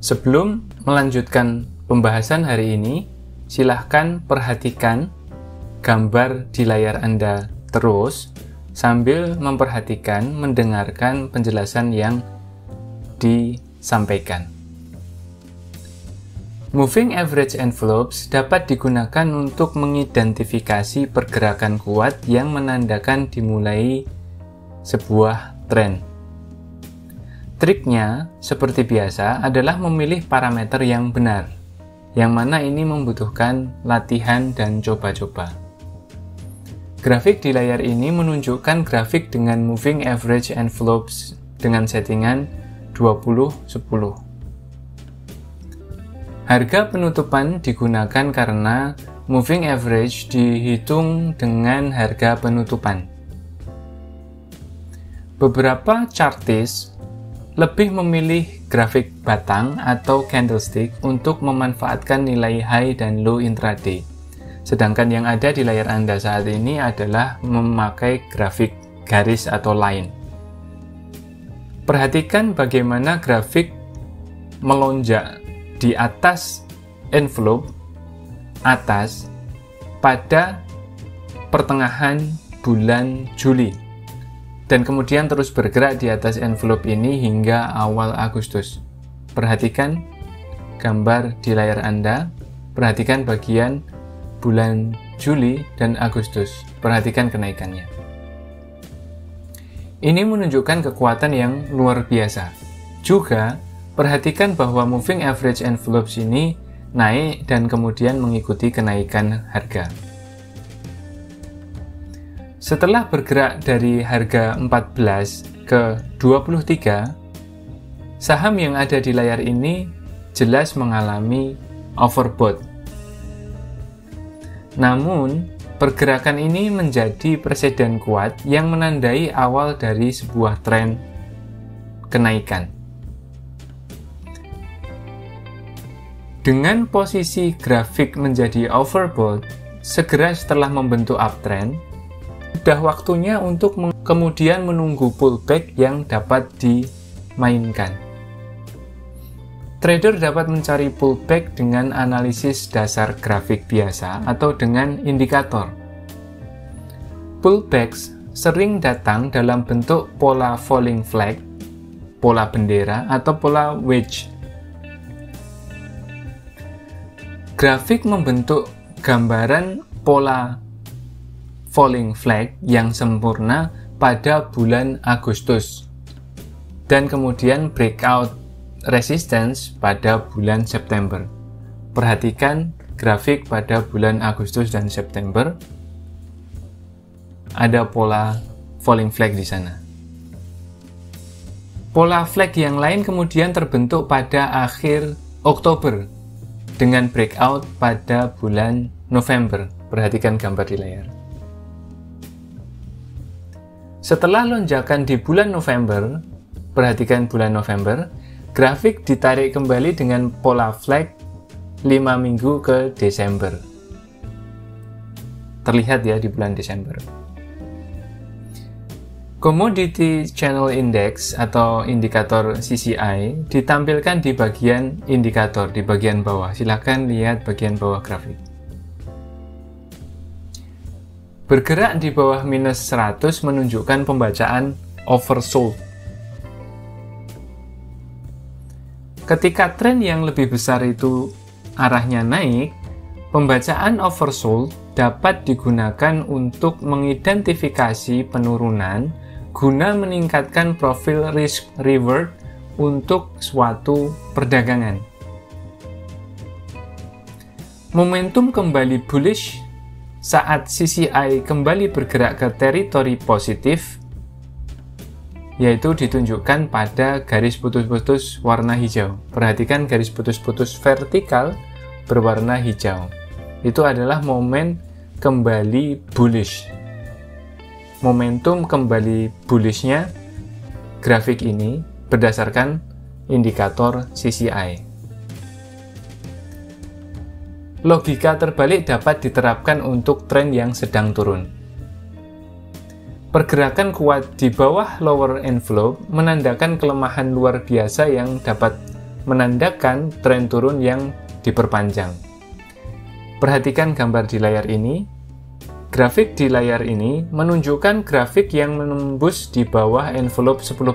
Sebelum melanjutkan pembahasan hari ini, silahkan perhatikan gambar di layar Anda terus sambil memperhatikan, mendengarkan penjelasan yang disampaikan. Moving average envelopes dapat digunakan untuk mengidentifikasi pergerakan kuat yang menandakan dimulai sebuah tren. Triknya, seperti biasa, adalah memilih parameter yang benar, yang mana ini membutuhkan latihan dan coba-coba. Grafik di layar ini menunjukkan grafik dengan moving average envelopes dengan settingan 20-10. Harga penutupan digunakan karena moving average dihitung dengan harga penutupan. Beberapa chartist lebih memilih grafik batang atau candlestick untuk memanfaatkan nilai high dan low intraday. Sedangkan yang ada di layar Anda saat ini adalah memakai grafik garis atau line. Perhatikan bagaimana grafik melonjak di atas envelope atas pada pertengahan bulan Juli. Dan kemudian terus bergerak di atas envelope ini hingga awal Agustus. Perhatikan gambar di layar Anda, perhatikan bagian bulan Juli dan Agustus, perhatikan kenaikannya. Ini menunjukkan kekuatan yang luar biasa. Juga, perhatikan bahwa moving average envelopes ini naik dan kemudian mengikuti kenaikan harga. Setelah bergerak dari harga 14 ke 23, saham yang ada di layar ini jelas mengalami overbought. Namun, pergerakan ini menjadi preseden kuat yang menandai awal dari sebuah tren kenaikan. Dengan posisi grafik menjadi overbought, segera setelah membentuk uptrend, sudah waktunya untuk kemudian menunggu pullback yang dapat dimainkan. Trader dapat mencari pullback dengan analisis dasar grafik biasa atau dengan indikator. Pullbacks sering datang dalam bentuk pola falling flag, pola bendera, atau pola wedge. Grafik membentuk gambaran pola falling flag yang sempurna pada bulan Agustus dan kemudian breakout resistance pada bulan September. Perhatikan grafik pada bulan Agustus dan September, ada pola falling flag di sana. Pola flag yang lain kemudian terbentuk pada akhir Oktober dengan breakout pada bulan November. Perhatikan gambar di layar. Setelah lonjakan di bulan November, perhatikan bulan November, grafik ditarik kembali dengan pola flag 5 minggu ke Desember. Terlihat ya di bulan Desember. Commodity Channel Index atau indikator CCI ditampilkan di bagian indikator di bagian bawah. Silakan lihat bagian bawah grafik. Bergerak di bawah minus 100 menunjukkan pembacaan oversold. Ketika tren yang lebih besar itu arahnya naik, pembacaan oversold dapat digunakan untuk mengidentifikasi penurunan guna meningkatkan profil risk reward untuk suatu perdagangan. Momentum kembali bullish saat CCI kembali bergerak ke teritori positif, yaitu ditunjukkan pada garis putus-putus warna hijau. Perhatikan garis putus-putus vertikal berwarna hijau. Itu adalah momen kembali bullish. Momentum kembali bullishnya grafik ini berdasarkan indikator CCI. Logika terbalik dapat diterapkan untuk tren yang sedang turun. Pergerakan kuat di bawah lower envelope menandakan kelemahan luar biasa yang dapat menandakan tren turun yang diperpanjang. Perhatikan gambar di layar ini. Grafik di layar ini menunjukkan grafik yang menembus di bawah envelope 10%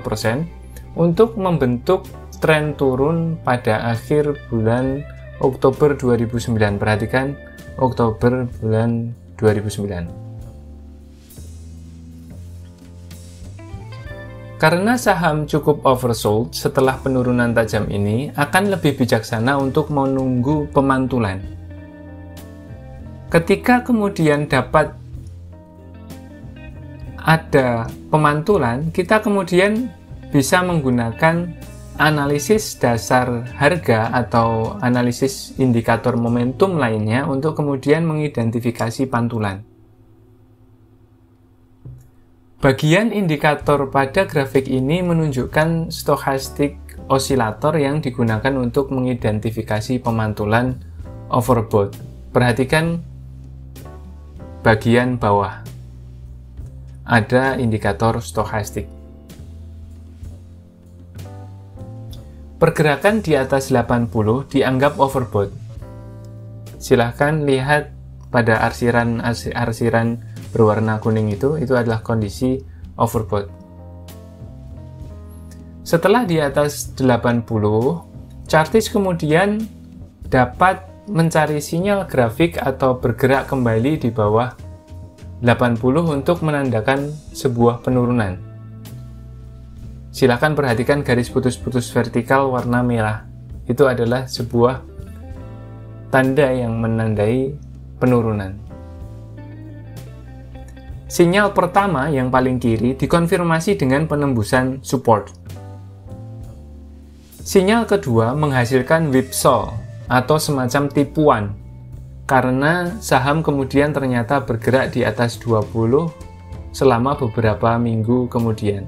untuk membentuk tren turun pada akhir bulan Oktober 2009. Perhatikan Oktober bulan 2009. Karena saham cukup oversold setelah penurunan tajam ini, akan lebih bijaksana untuk menunggu pemantulan. Ketika kemudian dapat ada pemantulan, kita kemudian bisa menggunakan analisis dasar harga atau analisis indikator momentum lainnya untuk kemudian mengidentifikasi pantulan. Bagian indikator pada grafik ini menunjukkan stochastic oscillator yang digunakan untuk mengidentifikasi pemantulan overbought. Perhatikan bagian bawah. Ada indikator stochastic. Pergerakan di atas 80 dianggap overbought. Silahkan lihat pada arsiran berwarna kuning itu adalah kondisi overbought. Setelah di atas 80, chartis kemudian dapat mencari sinyal grafik atau bergerak kembali di bawah 80 untuk menandakan sebuah penurunan. Silakan perhatikan garis putus-putus vertikal warna merah. Itu adalah sebuah tanda yang menandai penurunan. Sinyal pertama yang paling kiri dikonfirmasi dengan penembusan support. Sinyal kedua menghasilkan whipsaw atau semacam tipuan karena saham kemudian ternyata bergerak di atas 20 selama beberapa minggu kemudian.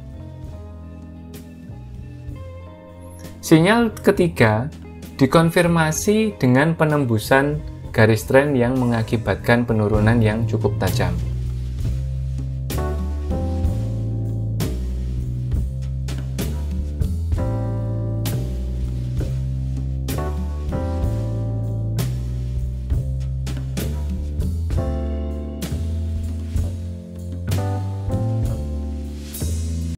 Sinyal ketiga dikonfirmasi dengan penembusan garis tren yang mengakibatkan penurunan yang cukup tajam.